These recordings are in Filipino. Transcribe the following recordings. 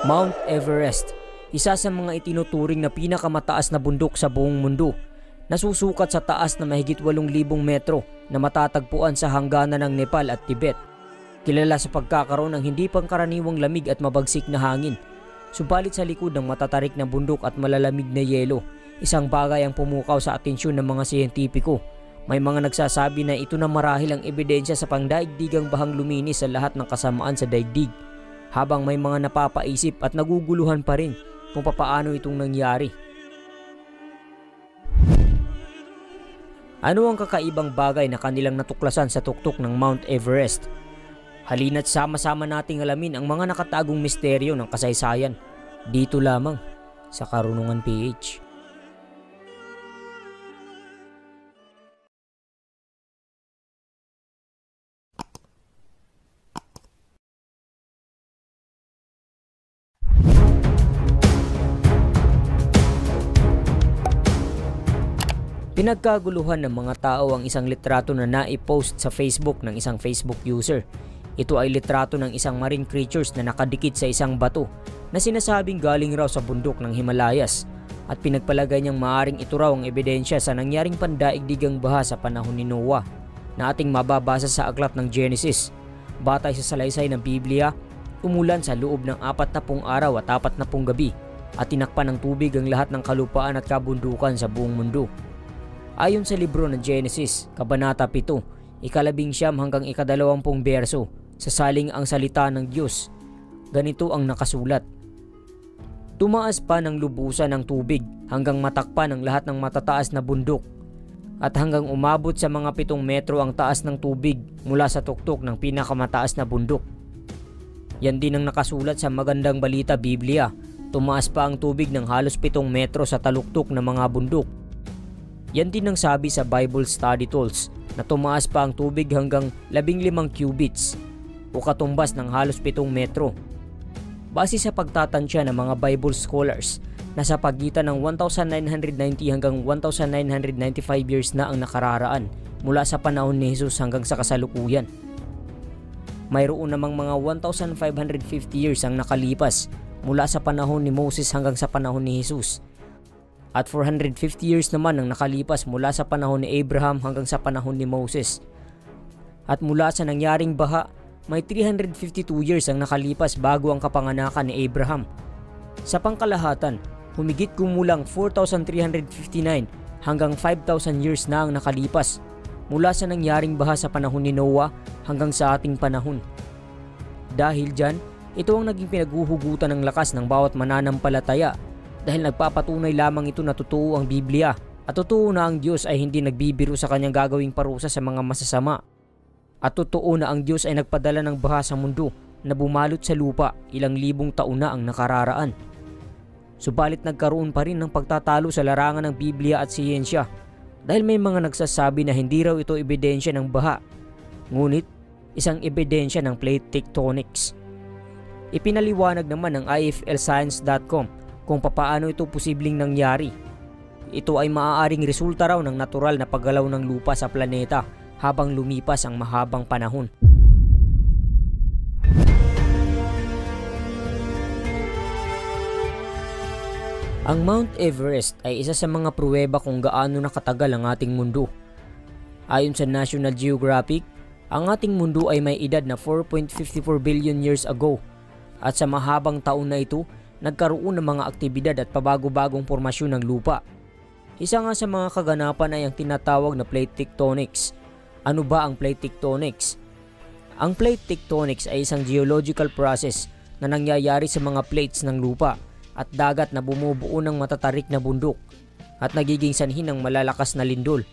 Mount Everest, isa sa mga itinuturing na pinakamataas na bundok sa buong mundo. Nasusukat sa taas na mahigit 8,000 metro na matatagpuan sa hangganan ng Nepal at Tibet. Kilala sa pagkakaroon ng hindi pangkaraniwang lamig at mabagsik na hangin. Subalit sa likod ng matatarik na bundok at malalamig na yelo, isang bagay ang pumukaw sa atensyon ng mga siyentipiko. May mga nagsasabi na ito na marahil ang ebidensya sa pangdaigdigang bahang luminis sa lahat ng kasamaan sa daigdig. Habang may mga napapaisip at naguguluhan pa rin kung papaano itong nangyari. Ano ang kakaibang bagay na kanilang natuklasan sa tuktok ng Mount Everest? Halina't sama-sama nating alamin ang mga nakatagong misteryo ng kasaysayan dito lamang sa Karunungan PH. Pinagkaguluhan ng mga tao ang isang litrato na naipost sa Facebook ng isang Facebook user. Ito ay litrato ng isang marine creatures na nakadikit sa isang bato na sinasabing galing raw sa bundok ng Himalayas at pinagpalagay niyang maaring ito raw ang ebidensya sa nangyaring pandaigdigang baha sa panahon ni Noah na ating mababasa sa aklat ng Genesis. Batay sa salaysay ng Biblia, umulan sa loob ng 40 araw at 40 gabi at tinakpan ng tubig ang lahat ng kalupaan at kabundukan sa buong mundo. Ayon sa libro ng Genesis, Kabanata 7, 19 hanggang 20 berso, sasaling ang salita ng Diyos. Ganito ang nakasulat. Tumaas pa ng lubusan ng tubig hanggang matakpan ang lahat ng matataas na bundok at hanggang umabot sa mga 7 metro ang taas ng tubig mula sa tuktok ng pinakamataas na bundok. Yan din ang nakasulat sa Magandang Balita Biblia. Tumaas pa ang tubig ng halos 7 metro sa taluktok ng mga bundok. Yan din ang sabi sa Bible Study Tools na tumaas pa ang tubig hanggang 15 cubits o katumbas ng halos 7 metro. Base sa pagtatansya ng mga Bible scholars, nasa pagitan ng 1990 hanggang 1995 years na ang nakararaan mula sa panahon ni Jesus hanggang sa kasalukuyan. Mayroon namang mga 1,550 years ang nakalipas mula sa panahon ni Moses hanggang sa panahon ni Jesus. At 450 years naman ang nakalipas mula sa panahon ni Abraham hanggang sa panahon ni Moses. At mula sa nangyaring baha, may 352 years ang nakalipas bago ang kapanganakan ni Abraham. Sa pangkalahatan, humigit kumulang 4,359 hanggang 5,000 years na ang nakalipas mula sa nangyaring baha sa panahon ni Noah hanggang sa ating panahon. Dahil dyan, ito ang naging pinaghuhugutan ng lakas ng bawat mananampalataya dahil nagpapatunay lamang ito na totoo ang Biblia at totoo na ang Diyos ay hindi nagbibiro sa kanyang gagawing parusa sa mga masasama. At totoo na ang Diyos ay nagpadala ng baha sa mundo na bumalot sa lupa ilang libong taon na ang nakararaan. Subalit nagkaroon pa rin ng pagtatalo sa larangan ng Biblia at siyensya dahil may mga nagsasabi na hindi raw ito ebidensya ng baha, ngunit isang ebidensya ng plate tectonics. Ipinaliwanag naman ng iflscience.com kung papaano ito posibleng nangyari. Ito ay maaaring resulta raw ng natural na paggalaw ng lupa sa planeta habang lumipas ang mahabang panahon. Ang Mount Everest ay isa sa mga pruweba kung gaano nakatagal ang ating mundo. Ayon sa National Geographic, ang ating mundo ay may edad na 4.54 billion years ago at sa mahabang taon na ito, nagkaroon ng mga aktibidad at pabago-bagong formasyon ng lupa. Isa nga sa mga kaganapan ay ang tinatawag na plate tectonics. Ano ba ang plate tectonics? Ang plate tectonics ay isang geological process na nangyayari sa mga plates ng lupa at dagat na bumubuo ng matatarik na bundok at nagiging sanhi ng malalakas na lindol.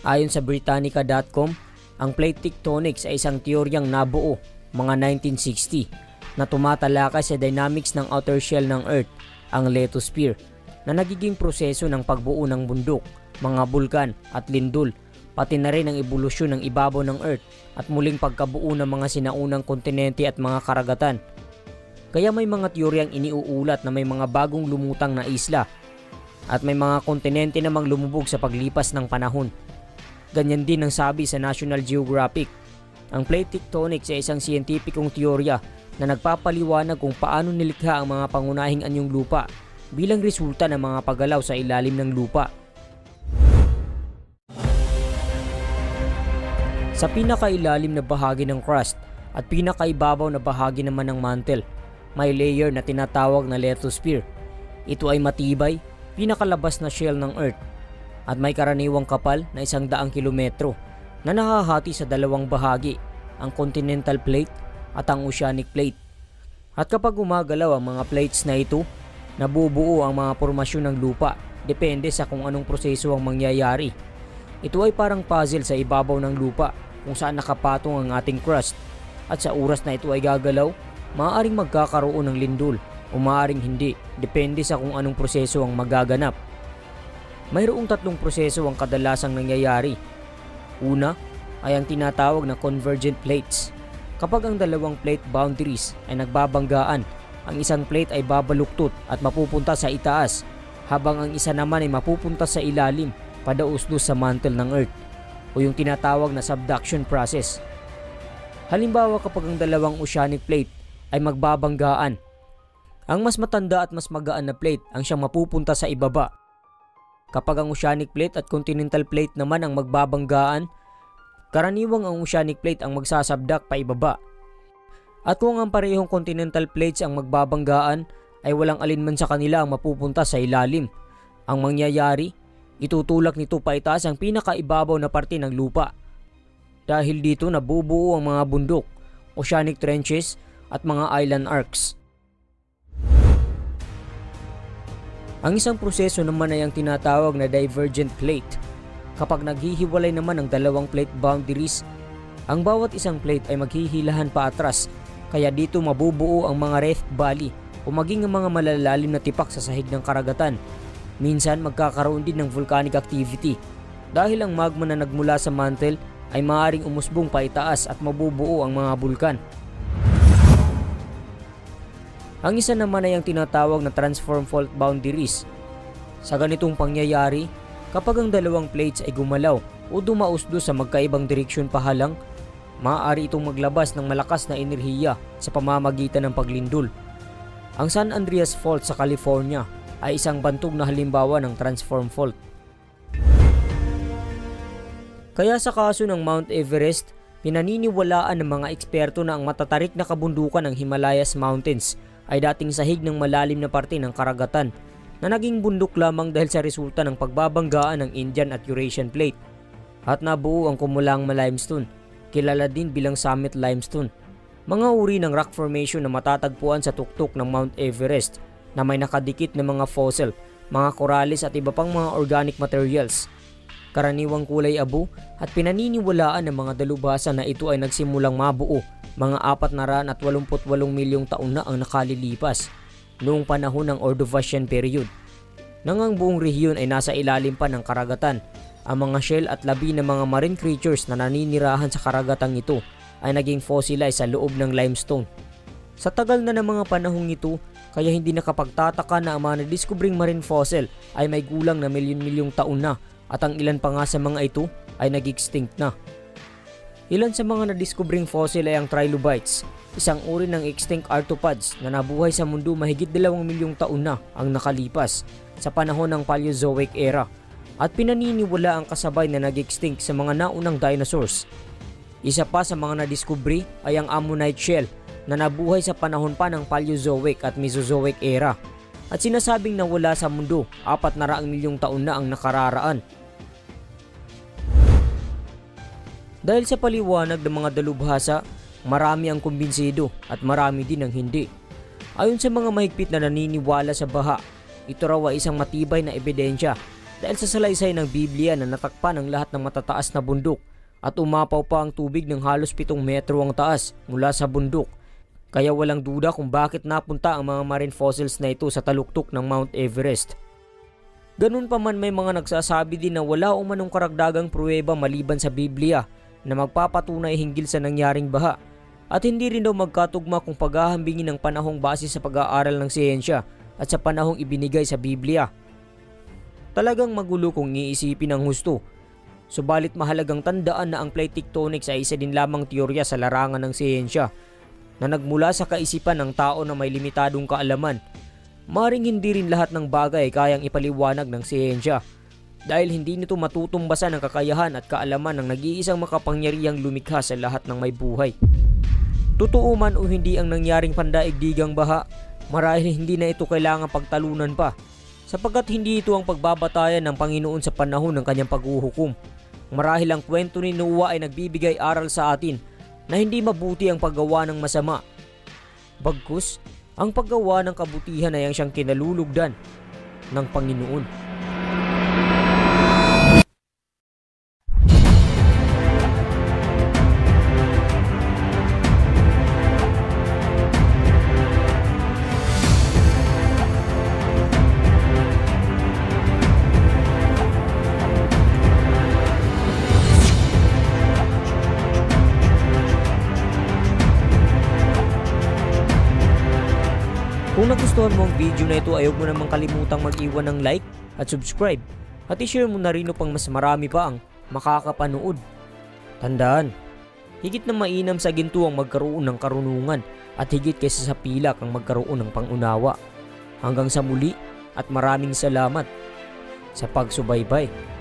Ayon sa Britannica.com, ang plate tectonics ay isang teoryang nabuo mga 1960 na tumatalakay sa dynamics ng outer shell ng Earth, ang lithosphere, na nagiging proseso ng pagbuo ng bundok, mga bulkan at lindol, pati na rin ang ebolusyon ng ibabaw ng Earth at muling pagkabuo ng mga sinaunang kontinente at mga karagatan. Kaya may mga teoryang iniuulat na may mga bagong lumutang na isla at may mga kontinente namang lumubog sa paglipas ng panahon. Ganyan din ang sabi sa National Geographic. Ang plate tectonics ay isang siyentipikong teorya na nagpapaliwanag kung paano nilikha ang mga pangunahing anyong lupa bilang resulta ng mga paggalaw sa ilalim ng lupa. Sa pinakailalim na bahagi ng crust at pinakaibabaw na bahagi naman ng mantle, may layer na tinatawag na lithosphere. Ito ay matibay, pinakalabas na shell ng Earth at may karaniwang kapal na 100 kilometro na nahahati sa dalawang bahagi, ang continental plate at ang oceanic plate. At kapag gumagalaw ang mga plates na ito, nabubuo ang mga formasyon ng lupa depende sa kung anong proseso ang mangyayari. Ito ay parang puzzle sa ibabaw ng lupa kung saan nakapatong ang ating crust, at sa oras na ito ay gagalaw, maaaring magkakaroon ng lindol o maaaring hindi, depende sa kung anong proseso ang magaganap. Mayroong 3 proseso ang kadalasang nangyayari. Una ay ang tinatawag na convergent plates. Kapag ang dalawang plate boundaries ay nagbabanggaan, ang isang plate ay babaluktot at mapupunta sa itaas, habang ang isa naman ay mapupunta sa ilalim, padausdos sa mantle ng Earth, o yung tinatawag na subduction process. Halimbawa, kapag ang dalawang oceanic plate ay magbabanggaan, ang mas matanda at mas magaan na plate ang siyang mapupunta sa ibaba. Kapag ang oceanic plate at continental plate naman ang magbabanggaan, karaniwang ang oceanic plate ang magsasabdak pa ibaba. At kung ang parehong continental plates ang magbabanggaan, ay walang alinman sa kanila ang mapupunta sa ilalim. Ang mangyayari, itutulak nito paitaas ang pinakaibabaw na parte ng lupa. Dahil dito nabubuo ang mga bundok, oceanic trenches at mga island arcs. Ang isang proseso naman ay ang tinatawag na divergent plate. Kapag naghihiwalay naman ang dalawang plate boundaries, ang bawat isang plate ay maghihilahan pa atras, kaya dito mabubuo ang mga rift valley o maging ang mga malalalim na tipak sa sahig ng karagatan. Minsan magkakaroon din ng volcanic activity dahil ang magma na nagmula sa mantle ay maaaring umusbong paitaas at mabubuo ang mga bulkan. Ang isa naman ay ang tinatawag na transform fault boundaries. Sa ganitong pangyayari, kapag ang dalawang plates ay gumalaw o dumausdos sa magkaibang direksyon pahalang, maaari itong maglabas ng malakas na enerhiya sa pamamagitan ng paglindol. Ang San Andreas Fault sa California ay isang bantog na halimbawa ng transform fault. Kaya sa kaso ng Mount Everest, pinaniniwalaan ng mga eksperto na ang matatarik na kabundukan ng Himalayas Mountains ay dating sahig ng malalim na parte ng karagatan na naging bundok lamang dahil sa resulta ng pagbabanggaan ng Indian at Eurasian Plate, at nabuo ang Kumulangma Limestone, kilala din bilang Summit Limestone, mga uri ng rock formation na matatagpuan sa tuktok ng Mount Everest na may nakadikit na mga fossil, mga korales at iba pang mga organic materials. Karaniwang kulay abo at pinaniniwalaan ng mga dalubhasa na ito ay nagsimulang mabuo mga 488 milyong taon na ang nakalilipas noong panahon ng Ordovician period. Nang ang buong rehiyon ay nasa ilalim pa ng karagatan, ang mga shell at labi ng mga marine creatures na naninirahan sa karagatang ito ay naging fossilized sa loob ng limestone. Sa tagal na ng mga panahong ito, kaya hindi nakapagtataka na ang mga nadiskubring marine fossil ay may gulang na milyon-milyong taon na, at ang ilan pa nga sa mga ito ay nag-extinct na. Ilan sa mga nadiskubring fossil ay ang trilobites, isang uri ng extinct arthropods na nabuhay sa mundo mahigit 2 milyong taon na ang nakalipas sa panahon ng Paleozoic era, at pinaniniwala ang kasabay na nag-extinct sa mga naunang dinosaurs. Isa pa sa mga nadiskubre ay ang ammonite shell na nabuhay sa panahon pa ng Paleozoic at Mesozoic era, at sinasabing nawala sa mundo 400 milyong taon na ang nakararaan. Dahil sa paliwanag ng mga dalubhasa, marami ang kumbinsido at marami din ang hindi. Ayon sa mga mahigpit na naniniwala sa baha, ito raw ay isang matibay na ebidensya dahil sa salaysay ng Biblia na natakpan ang lahat ng matataas na bundok at umapaw pa ang tubig ng halos 7 metro ang taas mula sa bundok. Kaya walang duda kung bakit napunta ang mga marine fossils na ito sa taluktok ng Mount Everest. Ganun pa man, may mga nagsasabi din na wala umanong karagdagang pruweba maliban sa Biblia na magpapatunay hinggil sa nangyaring baha, at hindi rin daw magkatugma kung paghahambingin ng panahong base sa pag-aaral ng siyensya at sa panahong ibinigay sa Biblia. Talagang magulo kung iisipin ng husto. Subalit mahalagang tandaan na ang plate tectonics ay isa din lamang teorya sa larangan ng siyensya. na nagmula sa kaisipan ng tao na may limitadong kaalaman. Maring hindi rin lahat ng bagay kayang ipaliwanag ng siyensya dahil hindi nito matutumbasan ang kakayahan at kaalaman ng nag-iisang makapangyarihang lumikha sa lahat ng may buhay. Totoo man o hindi ang nangyaring pandaigdigang baha, marahil hindi na ito kailangang pagtalunan pa sapagkat hindi ito ang pagbabatayan ng Panginoon sa panahon ng kanyang paghuhukom. Marahil ang kwento ni Noah ay nagbibigay aral sa atin na hindi mabuti ang paggawa ng masama. Bagkus, ang paggawa ng kabutihan ay ang siyang kinalulugdan ng Panginoon. Kung nagustuhan mo ang video na ito ay huwag mo namang kalimutang mag-iwan ng like at subscribe at i-share mo na rin upang mas marami pa ang makakapanood. Tandaan, higit na mainam sa ginto ang magkaroon ng karunungan at higit kaysa sa pilak ang magkaroon ng pangunawa. Hanggang sa muli at maraming salamat sa pagsubaybay.